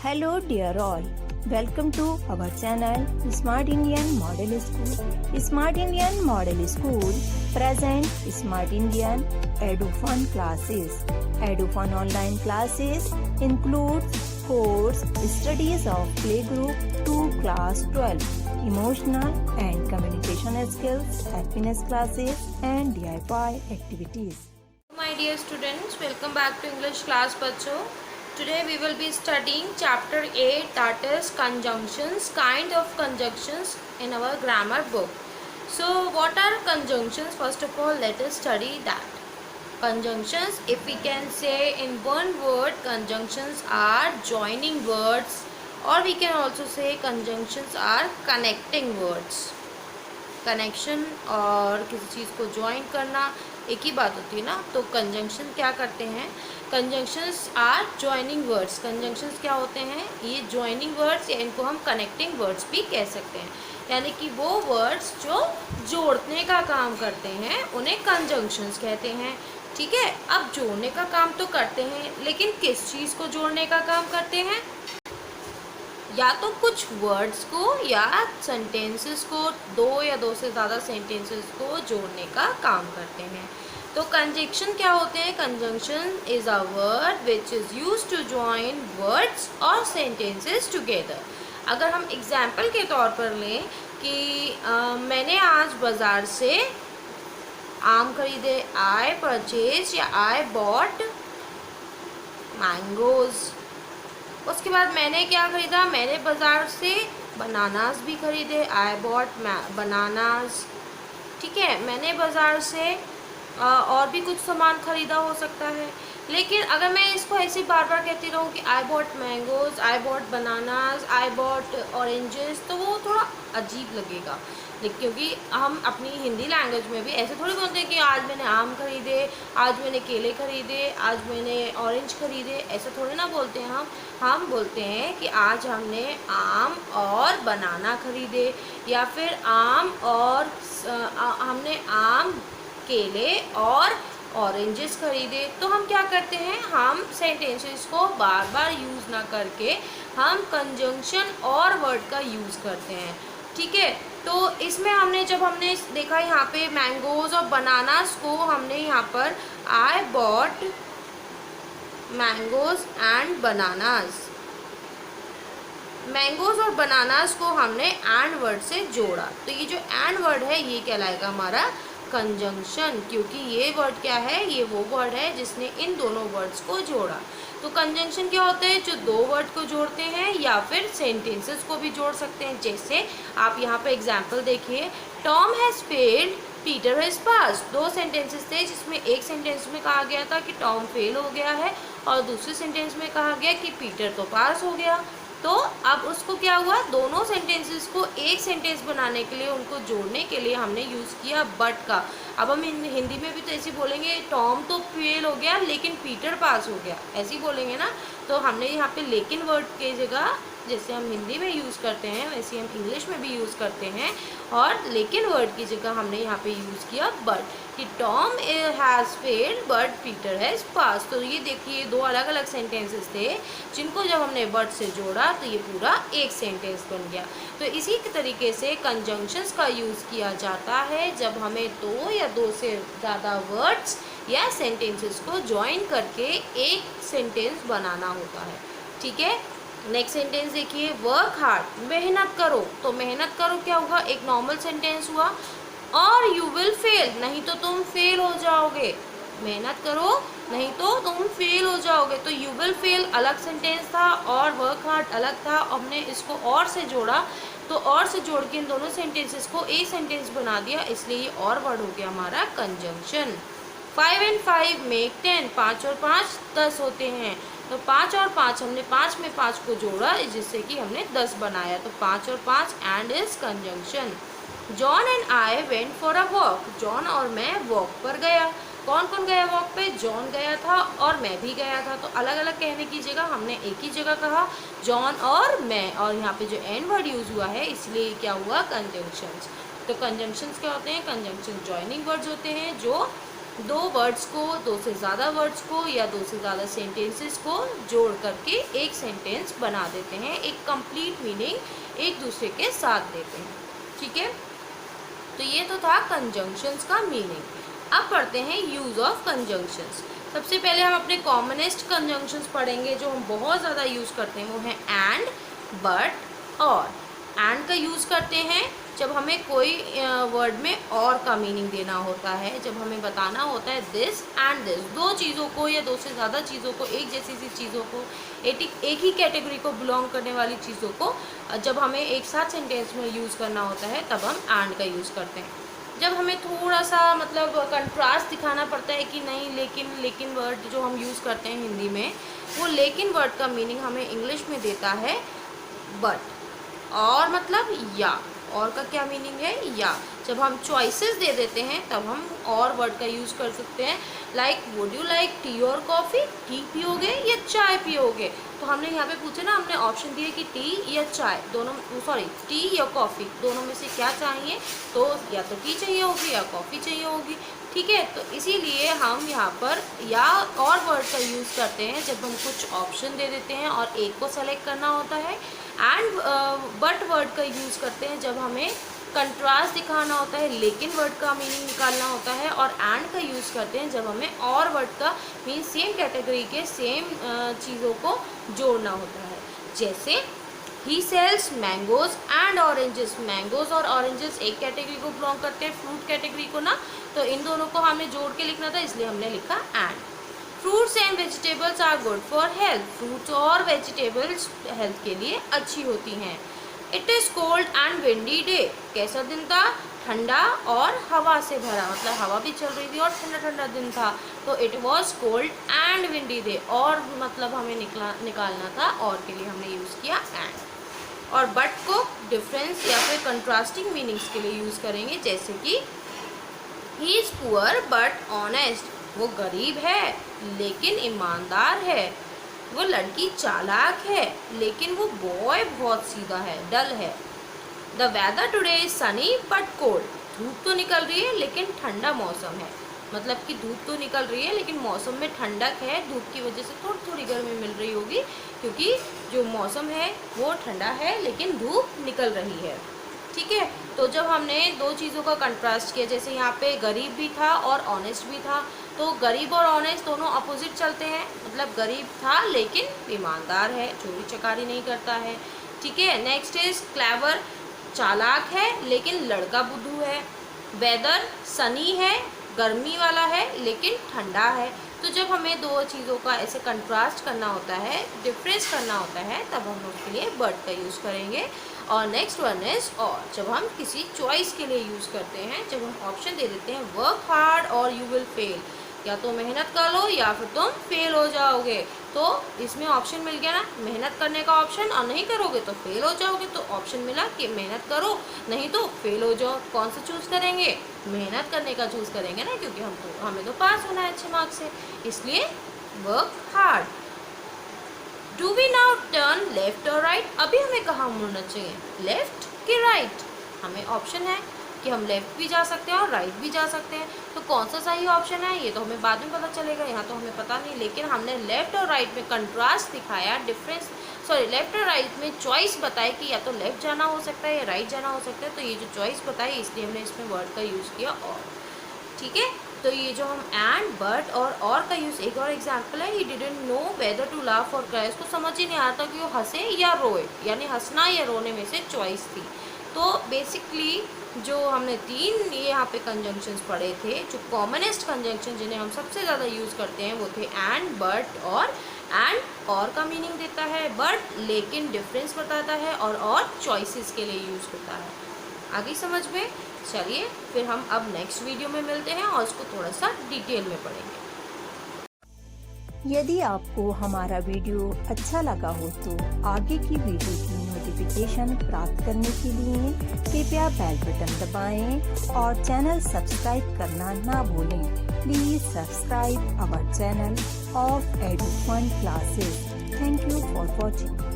Hello dear all, welcome to our channel Smart Indian Model School. Smart Indian Model School present Smart Indian EduFun classes. EduFun online classes includes course studies of playgroup to class 12, emotional and communication skills, happiness classes and DIY activities. My dear students, welcome back to English class बच्चों. Today we will be studying chapter 8, that is conjunctions, kind of conjunctions in our grammar book. So what are conjunctions? First of all, let us study that. Conjunctions, if we can say in one word, conjunctions are joining words, or we can also say conjunctions are connecting words. Connection और किसी चीज़ को join करना एक ही बात होती है ना. तो कंजंक्शन क्या करते हैं? Conjunctions are joining words. Conjunctions क्या होते हैं? ये ज्वाइनिंग वर्ड्स या इनको हम कनेक्टिंग वर्ड्स भी कह सकते हैं. यानी कि वो वर्ड्स जो जोड़ने का काम करते हैं उन्हें कंजंक्शंस कहते हैं. ठीक है. अब जोड़ने का काम तो करते हैं, लेकिन किस चीज़ को जोड़ने का काम करते हैं? या तो कुछ वर्ड्स को या सेंटेंसेस को, दो या दो से ज़्यादा सेंटेंसेस को जोड़ने का काम करते हैं. तो कंजंक्शन क्या होते हैं? Conjunction is a word which is used to join words और सेंटेंसेस टुगेदर. अगर हम एग्जाम्पल के तौर पर लें कि मैंने आज बाज़ार से आम खरीदे, आई परचेज या आई बॉट मैंगोज़. उसके बाद मैंने क्या ख़रीदा? मैंने बाज़ार से बनानास भी ख़रीदे, आई बॉट बनानास. ठीक है. मैंने बाज़ार से और भी कुछ सामान ख़रीदा हो सकता है. लेकिन अगर मैं इसको ऐसे बार बार कहती रहूँ कि I bought mangoes, I bought bananas, I bought oranges, तो वो थोड़ा अजीब लगेगा. लेकिन क्योंकि हम अपनी हिंदी लैंग्वेज में भी ऐसे थोड़ी बोलते हैं कि आज मैंने आम खरीदे, आज मैंने केले खरीदे, आज मैंने ऑरेंज खरीदे. ऐसे थोड़ी ना बोलते हैं हम बोलते हैं कि आज हमने आम और बनाना खरीदे, या फिर आम और हमने आम, केले और ऑरेंजेस खरीदे. तो हम क्या करते हैं? हम सेंटेंसेस को बार बार यूज़ ना करके हम कंजंक्शन और वर्ड का यूज़ करते हैं. ठीक है. तो इसमें जब हमने देखा यहाँ पे मैंगोज़ और बनानास को, हमने यहाँ पर I bought mangoes and bananas, mangoes और बनानास को हमने एंड वर्ड से जोड़ा. तो ये जो एंड वर्ड है ये कहलाएगा हमारा कंजंक्शन, क्योंकि ये वर्ड क्या है? ये वो वर्ड है जिसने इन दोनों वर्ड्स को जोड़ा. तो कंजंक्शन क्या होता है? जो दो वर्ड को जोड़ते हैं या फिर सेंटेंसेस को भी जोड़ सकते हैं. जैसे आप यहाँ पे एग्जांपल देखिए, Tom has failed, Peter has passed. दो सेंटेंसेस थे जिसमें एक सेंटेंस में कहा गया था कि टॉम फेल हो गया है, और दूसरे सेंटेंस में कहा गया कि पीटर तो पास हो गया. तो अब उसको क्या हुआ? दोनों सेंटेंसेस को एक सेंटेंस बनाने के लिए, उनको जोड़ने के लिए हमने यूज़ किया बट का. अब हम हिंदी में भी तो ऐसे बोलेंगे, टॉम तो फेल हो गया लेकिन पीटर पास हो गया, ऐसे ही बोलेंगे ना. तो हमने यहाँ पे लेकिन वर्ड की जगह, जैसे हम हिंदी में यूज़ करते हैं वैसे हम इंग्लिश में भी यूज़ करते हैं, और लेकिन वर्ड की जगह हमने यहाँ पे यूज़ किया बट, कि Tom has failed but Peter has पास. तो ये देखिए दो अलग अलग सेंटेंसेस थे जिनको जब हमने बट से जोड़ा तो ये पूरा एक सेंटेंस बन गया. तो इसी तरीके से कंजंक्शंस का यूज़ किया जाता है जब हमें दो या दो से ज़्यादा वर्ड्स या सेंटेंसेस को ज्वाइन करके एक सेंटेंस बनाना होता है. ठीक है. नेक्स्ट सेंटेंस देखिए, वर्क हार्ड, मेहनत करो. तो मेहनत करो क्या हुआ? एक नॉर्मल सेंटेंस हुआ. और यू विल फेल, नहीं तो तुम फेल हो जाओगे. मेहनत करो नहीं तो तुम फेल हो जाओगे. तो यू विल फेल अलग सेंटेंस था और वर्क हार्ड अलग था. हमने इसको और से जोड़ा, तो और से जोड़ के इन दोनों सेंटेंसेस को एक सेंटेंस बना दिया, इसलिए ये और वर्ड हो गया हमारा कंजंक्शन. 5 and 5 मेक 10, 5 और 5 10 होते हैं. तो 5 और 5, हमने 5 में 5 को जोड़ा जिससे कि हमने 10 बनाया. तो 5 और 5 and is conjunction. John and I went for a walk, John और मैं वॉक पर गया. कौन कौन गया वॉक पे? जॉन गया था और मैं भी गया था. तो अलग अलग कहने की जगह हमने एक ही जगह कहा, जॉन और मैं, और यहाँ पे जो एंड वर्ड यूज़ हुआ है इसलिए क्या हुआ? कंजंक्शंस. तो कंजंक्शंस क्या होते हैं? कंजंक्शन जॉइनिंग वर्ड्स होते हैं जो दो वर्ड्स को, दो से ज़्यादा वर्ड्स को या दो से ज़्यादा सेंटेंसेस को जोड़ करके एक सेंटेंस बना देते हैं, एक कंप्लीट मीनिंग एक दूसरे के साथ देते हैं। ठीक है, तो ये तो था कंजंक्शंस का मीनिंग। अब पढ़ते हैं यूज़ ऑफ कंजंक्शंस। सबसे पहले हम अपने कॉमनेस्ट कंजंक्शंस पढ़ेंगे जो हम बहुत ज़्यादा यूज़ करते हैं, वो है एंड, बट, और। एंड का यूज़ करते हैं जब हमें कोई वर्ड में और का मीनिंग देना होता है, जब हमें बताना होता है दिस एंड दिस, दो चीज़ों को या दो से ज़्यादा चीज़ों को, एक जैसी सी चीज़ों को, एक ही कैटेगरी को बिलोंग करने वाली चीज़ों को जब हमें एक साथ सेंटेंस में यूज़ करना होता है तब हम एंड का यूज़ करते हैं। जब हमें थोड़ा सा मतलब कंट्रास्ट दिखाना पड़ता है कि नहीं लेकिन वर्ड जो हम यूज़ करते हैं हिंदी में, वो लेकिन वर्ड का मीनिंग हमें इंग्लिश में देता है बट। और मतलब या, और का क्या मीनिंग है या। जब हम चॉइसेस दे देते हैं तब हम और वर्ड का यूज़ कर सकते हैं, like would you like T और कॉफ़ी, टी पियोगे या चाय पियोगे। तो हमने यहाँ पे पूछे ना, हमने ऑप्शन दिए कि टी या चाय, दोनों, सॉरी टी या कॉफ़ी, दोनों में से क्या चाहिए, तो या तो टी चाहिए होगी या कॉफ़ी चाहिए होगी। ठीक है, तो इसीलिए हम यहाँ पर या और वर्ड का यूज़ करते हैं जब हम कुछ ऑप्शन दे देते हैं और एक को सेलेक्ट करना होता है। एंड बट वर्ड का यूज़ करते हैं जब हमें कंट्रास्ट दिखाना होता है, लेकिन वर्ड का मीनिंग निकालना होता है। और एंड का यूज़ करते हैं जब हमें और वर्ड का मीन सेम कैटेगरी के सेम चीज़ों को जोड़ना होता है। जैसे ही सेल्स मैंगोज एंड ऑरेंजेस, मैंगोज और ऑरेंजेस एक कैटेगरी को बिलोंग करते हैं, फ्रूट कैटेगरी को ना, तो इन दोनों को हमें जोड़ के लिखना था, इसलिए हमने लिखा and. Fruits and vegetables are good for health, fruits और वेजिटेबल्स हेल्थ के लिए अच्छी होती हैं। It is cold and windy day, कैसा दिन था, ठंडा और हवा से भरा, मतलब हवा भी चल रही थी और ठंडा ठंडा दिन था, तो it was cold and windy day. और मतलब हमें निकालना था, और के लिए हमने यूज़ किया एंड। और बट को डिफरेंस या फिर कंट्रास्टिंग मीनिंग्स के लिए यूज़ करेंगे, जैसे कि he is poor but honest, वो गरीब है लेकिन ईमानदार है। वो लड़की चालाक है लेकिन वो बॉय बहुत सीधा है, डल है। The weather today is sunny but cold, धूप तो निकल रही है लेकिन ठंडा मौसम है, मतलब कि धूप तो निकल रही है लेकिन मौसम में ठंडक है, धूप की वजह से थोड़ी थोड़ी गर्मी मिल रही होगी, क्योंकि जो मौसम है वो ठंडा है लेकिन धूप निकल रही है। ठीक है, तो जब हमने दो चीज़ों का कंट्रास्ट किया, जैसे यहाँ पे गरीब भी था और ऑनेस्ट भी था, तो गरीब और ऑनेस्ट दोनों अपोजिट चलते हैं, मतलब गरीब था लेकिन ईमानदार है, चोरी चकारी नहीं करता है। ठीक है, नेक्स्ट इज क्लेवर, चालाक है लेकिन लड़का बुद्धू है। वेदर सनी है, गर्मी वाला है लेकिन ठंडा है। तो जब हमें दो चीज़ों का ऐसे कंट्रास्ट करना होता है, डिफरेंस करना होता है, तब हम उसके लिए बट का यूज़ करेंगे। और नेक्स्ट वन इज और, जब हम किसी चॉइस के लिए यूज़ करते हैं, जब हम ऑप्शन दे देते हैं वर्क हार्ड और यू विल फेल, या तो मेहनत कर लो या फिर तुम फेल हो जाओगे। तो इसमें ऑप्शन मिल गया ना, मेहनत करने का ऑप्शन, और नहीं करोगे तो फेल हो जाओगे। तो ऑप्शन मिला कि मेहनत करो नहीं तो फेल हो जाओ। कौन सा चूज़ करेंगे, मेहनत करने का चूज़ करेंगे ना, क्योंकि हमें तो पास होना है अच्छे मार्क्स से, इसलिए work hard. Do we now turn left और राइट, अभी हमें कहाँ मुड़ना चाहिए, लेफ्ट कि राइट। हमें ऑप्शन है कि हम लेफ़्ट भी जा सकते हैं और राइट भी जा सकते हैं, तो कौन सा सही ऑप्शन है ये तो हमें बाद में पता चलेगा, यहाँ तो हमें पता नहीं। लेकिन हमने लेफ़्ट और राइट में कंट्रास्ट दिखाया, डिफरेंस, सॉरी लेफ़्ट और राइट में चॉइस बताई कि या तो लेफ़्ट जाना हो सकता है या राइट जाना हो सकता है। तो ये जो चॉइस बताई, इसलिए हमने इसमें वर्ड का यूज़ किया और। ठीक है, तो ये जो हम एंड बट और का यूज़, एक और एग्जाम्पल है, he didn't know whether to laugh और क्राई, उसको समझ ही नहीं आता कि वो हंसे या रोए, यानी हंसना या रोने में से चॉइस थी। तो बेसिकली जो हमने तीन ये यहाँ पे कंजंक्शंस पढ़े थे, जो कॉमनेस्ट कंजंक्शन जिन्हें हम सबसे ज़्यादा यूज़ करते हैं, वो थे एंड, बट और। एंड और का मीनिंग देता है, बट लेकिन डिफरेंस बताता है, और चॉइसेस के लिए यूज़ होता है। आगे समझ में? चलिए फिर हम अब नेक्स्ट वीडियो में मिलते हैं और इसको थोड़ा सा डिटेल में पढ़ेंगे। यदि आपको हमारा वीडियो अच्छा लगा हो तो आगे की वीडियो की नोटिफिकेशन प्राप्त करने के लिए कृपया बेल बटन दबाएं और चैनल सब्सक्राइब करना ना भूलें। Please subscribe our channel of Edufun classes. Thank you for watching.